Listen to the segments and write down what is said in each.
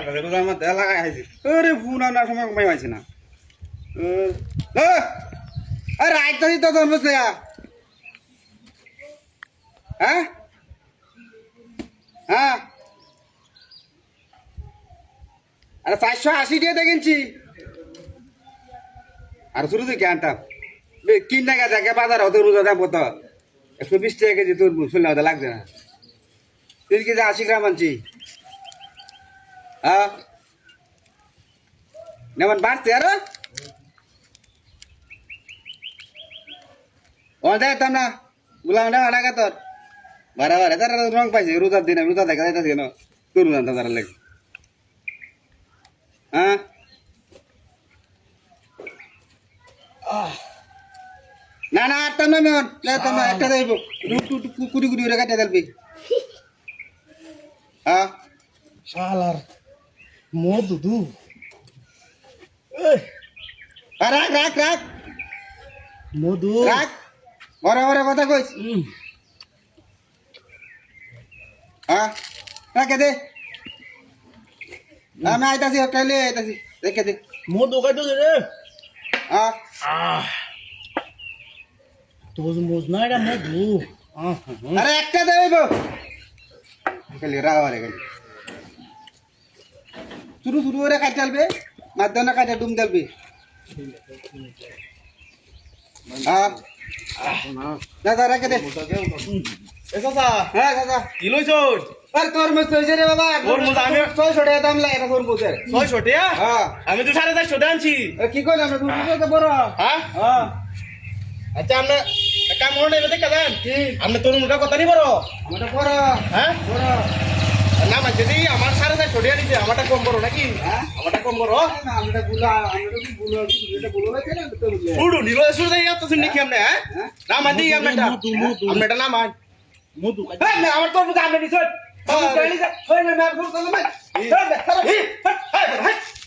কাছে রোজার মধ্যে লাগাই খাইছি আরে ফোন আনার সময় ঘুমাই পাইছি না আরে রাইত তো তোর বসে হ্যাঁ হ্যাঁ আরে 480 দিয়ে দেখেছি আর শুরু থেকে আনতাম কিন টাকা থাকে বাজার হতো রোজা দাম কত 120 টাকা কেজি তোর শুনলে হতে লাগছে না 3 কেজি 80 গ্রাম আনছি হ্যাঁ নেমন বাড়ছে আর ও যাইতাম না গুলাম না আড়াকা তোর বারে তারা রং পাইছে রোজার দিন রোজা দেখা যাইতেছে কেন তোর রোজা তারা লেগে হ্যাঁ না না আটতাম না মেমন লেতাম না একটা যাইব কুড়ি কুড়ি করে কাটিয়ে দেলবি হ্যাঁ শালার মধু দু রাখ রাখ রাখ মধু রাখ বড় বড় কথা কইস হ্যাঁ রাখে দে আমি আইতাছি হোটেলে আইতাছি রেখে দে মধু খাইতো রে হ্যাঁ তোজ মোজ না এটা মধু আরে একটা দেব খালি রাওয়ারে খালি শুরু শুরু করে কাটে চলবে মাধ্যমে কাটে ডুম দেলবি হ্যাঁ দাদা রেখে দে চাচা হ্যাঁ দাদা কি লইছস আরে তোর মত কইছে রে বাবা তোর মত আমি 600 টাকা দাম লাগে তোর মতের 600 টাকা হ্যাঁ আমি তো 450 টাকা আনছি কি কইলাম না তুই তো বড় হ্যাঁ হ্যাঁ আচ্ছা আমরা কাম করতে এবে দেখলেন কি আমরা তোর মুখে কথা নি বড় আমারটা বড় হ্যাঁ বড় না মানে যদি আমার 450 টাকা নিছে আমারটা কম বড় নাকি হ্যাঁ আমারটা কম বড় না আমরা কি বুলো এটা বুলো হইছে না তো বুঝলে উড়ু নিলো শুরু দেই তো শুনি কি আমনে হ্যাঁ না মান দিই আমনেটা আমনেটা না মান মধু হ্যাঁ না আমার তোর মধ্যে আমরা নিছই আমি জানি যে ওই না আমি ফোন করলাম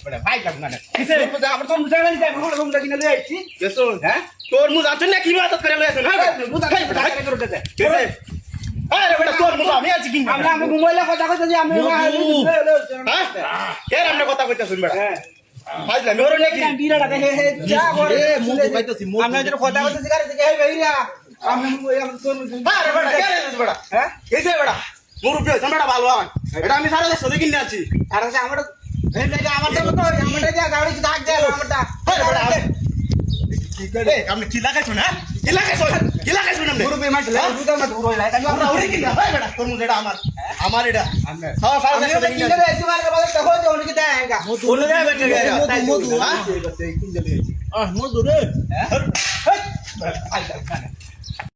বড় ভাই লাগ না কিসে আমার তোর মধ্যে জানি যে আমি ফোন কিনে লই আইছি কেসো হ্যাঁ তোর মুজ আছেন না কি বাত করে লইছ না বুঝা খাই করে করতে কেসে আরে বেটা তোর মুজ আমি আছি কি আমরা আমি মোবাইলে কথা কইতে যে আমি হ্যাঁ কেন আমনে কথা কইতাছুন বেটা হ্যাঁ ফাইলা মেরো নাকি বিরাটা দেখে যা করে মধু খাইতাছি মধু আমরা যেটা কথা কইতে গাড়ি থেকে হে ভাইরা আমি তোর আরে বেটা কে রে বেটা হ্যাঁ কেসে বেটা মুরুবি হইছ বেটা ভালো আন এটা আমি সারা দেশ কিনে আছি আর আমার এই যে আমার তো আমারটা যা গাড়ি দাগ দে আমারটা আরে বেটা কি করে আপনি কি লাগাইছো না কি লাগাইছো না গুরু বেমার লে দুটা মত ঘুরই লাই তাই আমরা ওরে কিনা ভাই বেটা তোর মুজ এটা আমার এটা হ্যাঁ সারা দেশ আমি কিনে রে এসে মারকে বলে দেখো যে উনি কি দেয়গা বলে যায় বেটা মধু মধু রে হ্যাঁ